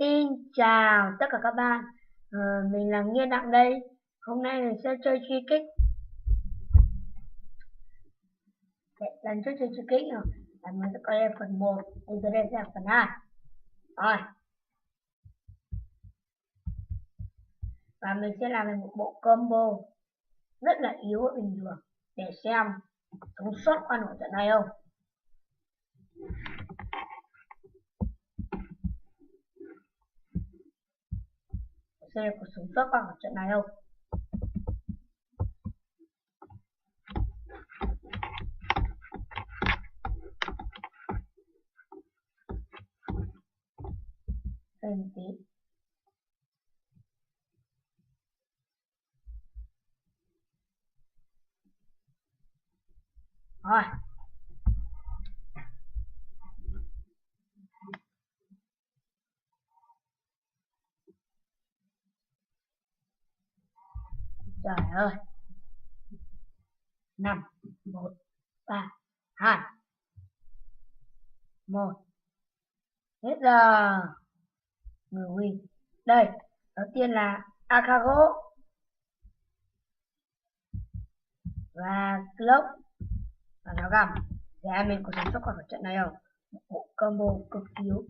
Xin chào tất cả các bạn. Mình là Nghiên Đặng đây. Hôm nay mình sẽ chơi truy kích. Lần trước chơi truy kích rồi. Mình sẽ coi phần 1, bây giờ đây sẽ là phần 2. Rồi. Và mình sẽ làm một bộ combo rất là yếu ở bình thường để xem sống sót qua nổi trận này không. Xem có sống sót qua nổi trận này không. Đây một tí. Rồi. Trời ơi. 5, 4, 3, 2, 1. Hết giờ. Người win. Đây, đầu tiên là ak47 và glock và nó gầm. Thì hai mình có sống sót khỏi trận này không? Một bộ combo cực yếu.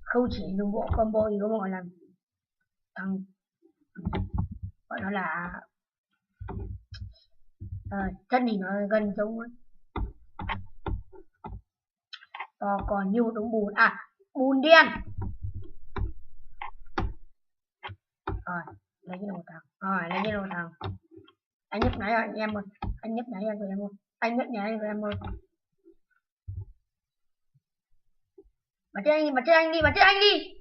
Không chỉ dùng bộ combo yếu mà còn làm thằng gọi nó là thân thì nó gần giống to còn như một đống bùn, bùn đen. Rồi lấy cái đầu thằng, lấy cái đầu thằng. Anh nhấp nháy rồi em ơi, anh nhấp nháy rồi em ơi, anh nhấp nháy rồi em ơi. Mà chết anh đi, mà chết anh đi, mà chết anh đi.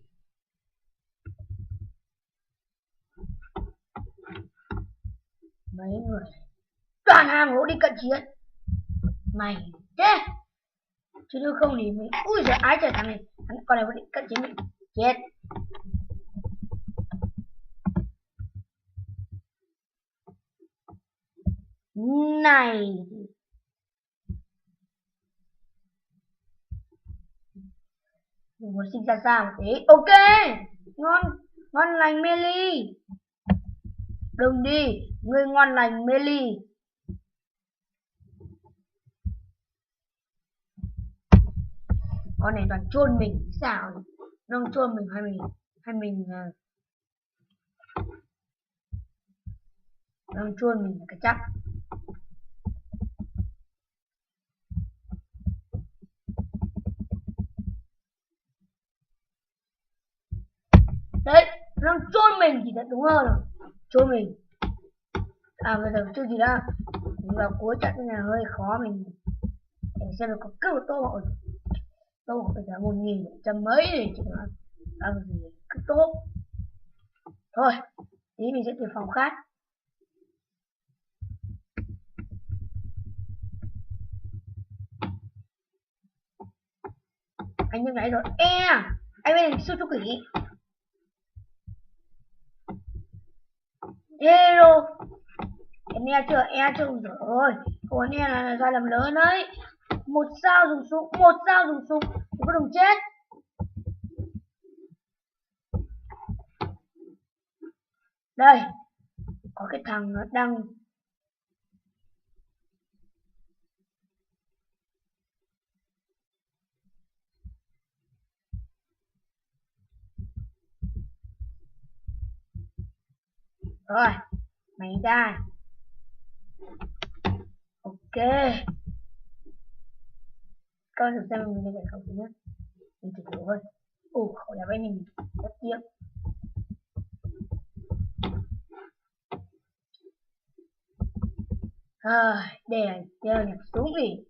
Mấy người toàn hàng gỗ đi cận chiến. Mày chết. Chứ nếu không thì mình ui giời ái trời, thằng này con này vẫn định cận chiến mình chết. Này đừng có sinh ra sao thế. Ok, ngon ngon lành Meli. Đừng đi, ngươi ngon lành Meli. Con này toàn chôn mình sao? Nó chôn mình hay mình nó chôn mình là cái chắc. Đấy, nó chôn mình thì đúng hơn rồi. Chôn mình. Bây giờ chưa gì đã. Mình vào cuối trận này hơi khó, mình để xem được có cứ tô hộ. Tô hộ bây giờ 1.100 mấy thì chỉ là gì cứ tốt. Thôi, tí mình sẽ tìm phòng khác. Anh như nãy rồi. Anh bên siêu chú quỷ. Hello. Em nghe chưa? Chưa rồi. Còn nghe là sai lầm lớn đấy. Một sao dùng súng, thì có đừng chết. Đây, có cái thằng nó đang rồi, mày ra. Ok. Coi thử xem mình lấy khẩu thứ nhất. Mình chỉ thử thôi. Khẩu là bên mình rất tiếc. Để nhặt súng gì.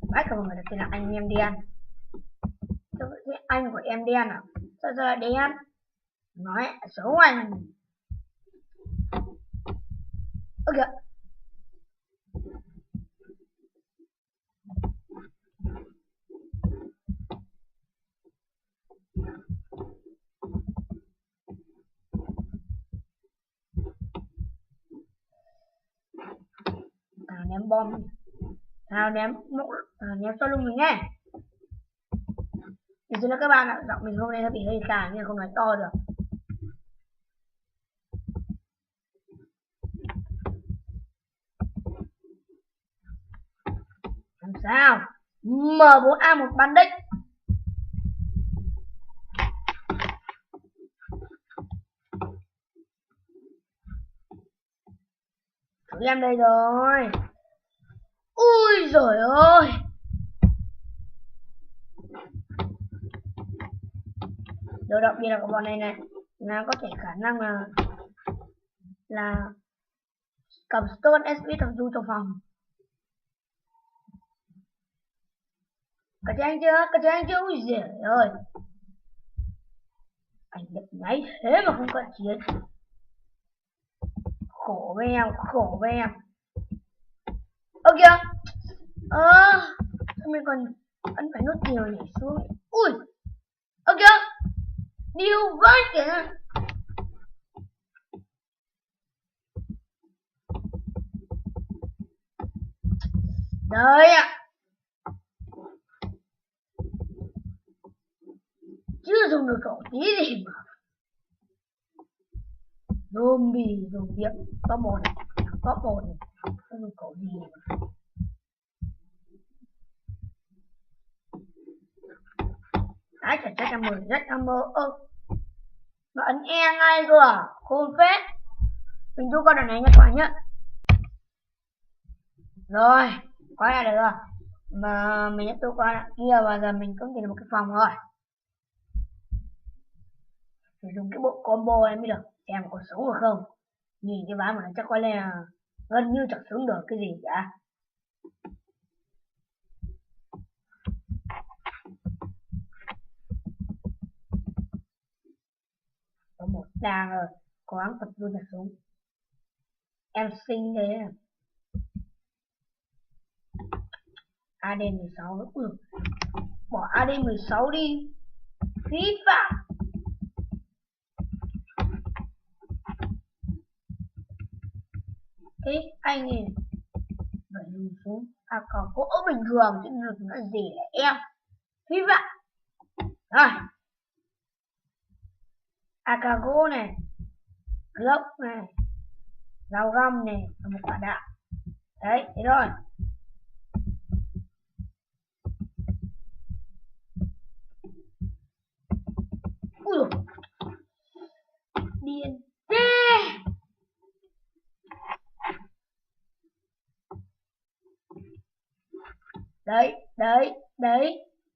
Bác không ngờ là anh em đen. Anh của em đen à? Sao giờ đen? Nói xấu anh. Ơ kìa. bom. Nào ném ném sau lưng mình nghe. Thì xin lỗi các bạn ạ, giọng mình hôm nay nó bị hơi khàn nên không nói to được. Làm sao? M4A1 bắn đích. Thử em đây rồi. Ui giời ơi. Điều đặc biệt là của bọn này này là có thể khả năng là cầm stone SP thằng du trong phòng. Cả chơi anh chưa? Ui giời ơi. Anh được nháy thế mà không cận chiến. Khổ với em. Ơ kìa. Sao mình còn ấn phải nút nhiều nhảy xuống. Ui. Ơ kìa. Điêu vãi kìa. Đấy ạ. Chưa dùng được cậu tí gì mà. Zombie dùng việc top 1 này. Không dùng cậu gì mà. Đấy chả chắc em mời rất em mơ. Nó ấn E ngay cơ à. Khôn phết. Mình thu con đợt này nha các bạn nhé. Rồi quay lại được rồi. Mà mình đã tu qua lại kia và giờ mình cũng tìm được một cái phòng rồi. Phải dùng cái bộ combo này mới được. Xem có sống được không. Nhìn cái ván mà nó chắc có lẽ là gần như chẳng sống được cái gì cả. Có một đàng rồi. Cố gắng tập luôn là súng. Em xinh thế. AD16 nữa. Bỏ AD16 đi. Phí phạm. Thế anh này phải dùng súng AK gỗ bình thường chứ đừng nói gì là em. Phí phạm. Rồi. AK gỗ này, glock này, dao găm này và một quả đạn. Đấy, thế rồi. Ui dồi. Điên thế. Đấy.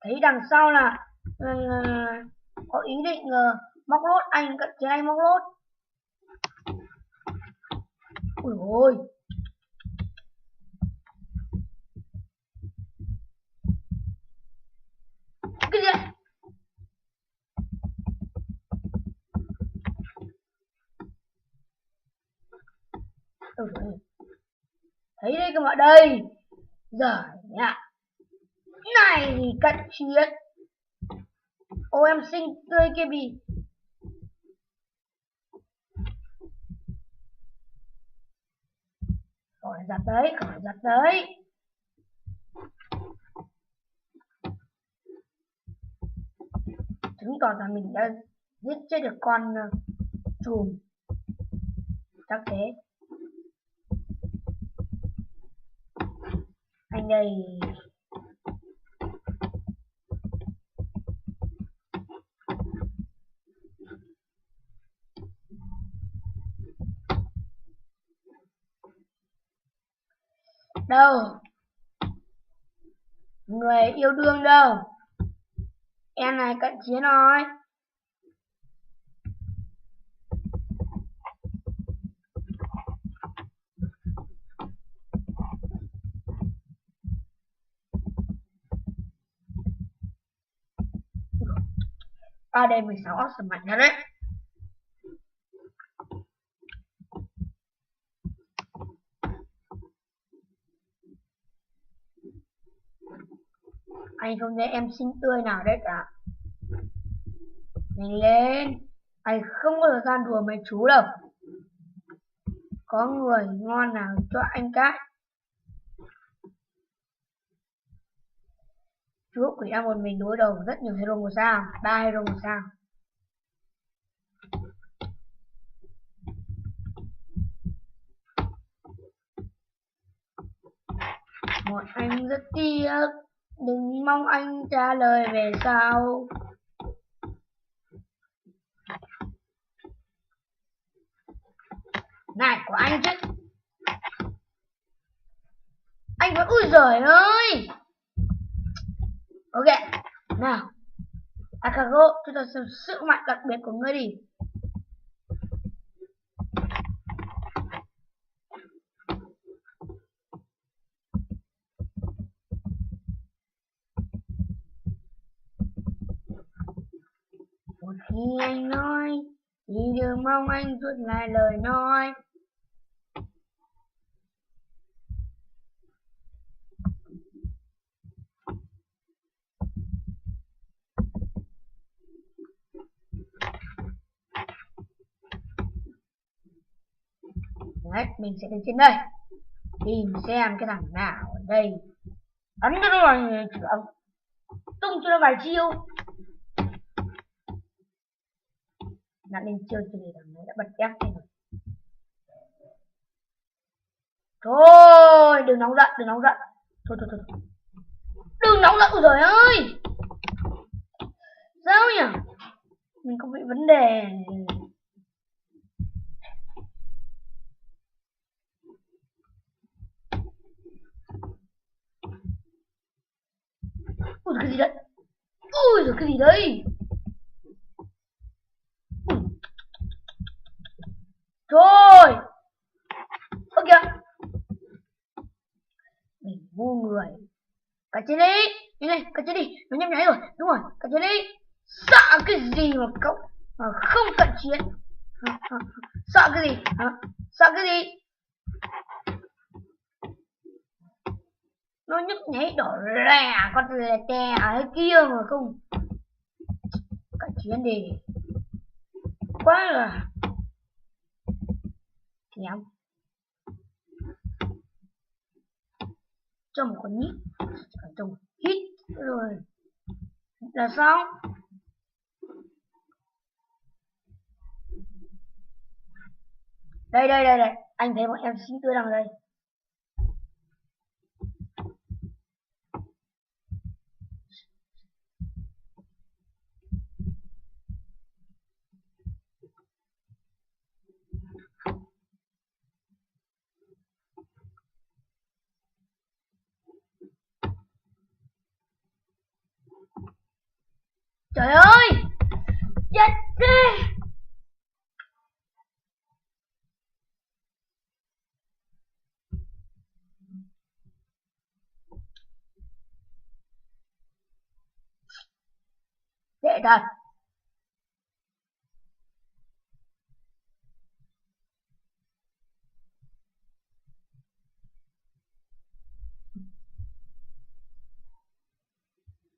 Thấy đằng sau là có ý định móc lốt anh, cận chiến anh móc lốt. Ui ôi. Cái gì vậy? Thấy đây các bạn đây. Giời nhá. Này thì cận chiến. Ô em xinh tươi kia bị. Khỏi giặt đấy. Chứng tỏ rằng mình đã giết chết được con trùm. Chắc thế. Anh đây. Đâu? Người yêu đương đâu? Em này cận chiến rồi. AD16 awesome mạnh nhất đấy. Anh không thấy em xinh tươi nào đấy cả. Nhanh lên. Anh không có thời gian đùa mấy chú đâu. Có người ngon nào cho anh cái. Chú quỷ đang một mình đối đầu với rất nhiều hero 1 sao, 3 hero 1 sao. Một anh rất tiếc, đừng mong anh trả lời về sau. Này của anh chứ. Anh vẫn, ui giời ơi. Ok, nào AK47, chúng ta xem sức mạnh đặc biệt của ngươi đi. Một khi anh nói thì đừng mong anh rút lại lời nói. Đấy, mình sẽ đến trên đây tìm xem cái thằng nào ở đây ấn cho nó vào trưởng, tung cho nó vài chiêu. Nạn lên chơi thì thằng này đã bật ép lên rồi. Thôi đừng nóng giận, đừng nóng giận. Thôi đừng nóng giận. Ôi trời ơi, sao nhỉ, mình có bị vấn đề. Ui cái gì đấy, ui rồi cái gì đấy. Thôi ơ kìa, mình ngu người. Cả trên đi, đi này, cả trên đi, nó nhấp nháy rồi, đúng rồi, cả trên đi. Sợ cái gì mà cậu mà không cận chiến? Sợ cái gì? Sợ cái gì? Nó nhấp nháy đỏ lè, con lè tè ở kia mà không cận chiến đi. Quá là kém. Cho một con nhít, cho một hít rồi là sao? Đây, anh thấy một em xinh tươi đang ở đây. Trời ơi, chết đi. Tệ thật.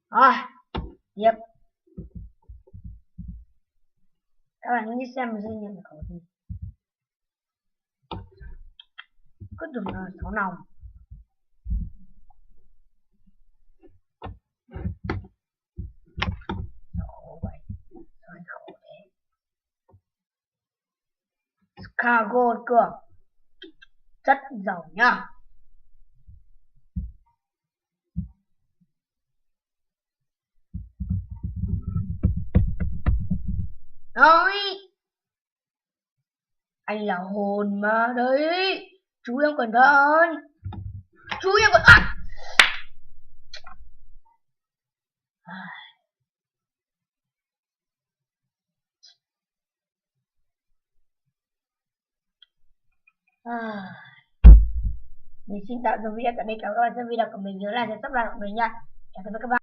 Rồi, tiếp. Các bạn nghĩ xem mình nhận khẩu gì. Cứ đừng là sáu nòng. Khổ vậy, sao khổ thế. Cargo cường, rất giàu nhá. Nói anh là hồn mà đấy, chú em cẩn thận, chú em cẩn thận. Mình xin tạm dừng video tại đây, cảm ơn các bạn xem video của mình, nhớ like và subscribe của mình nha. Chào các bạn.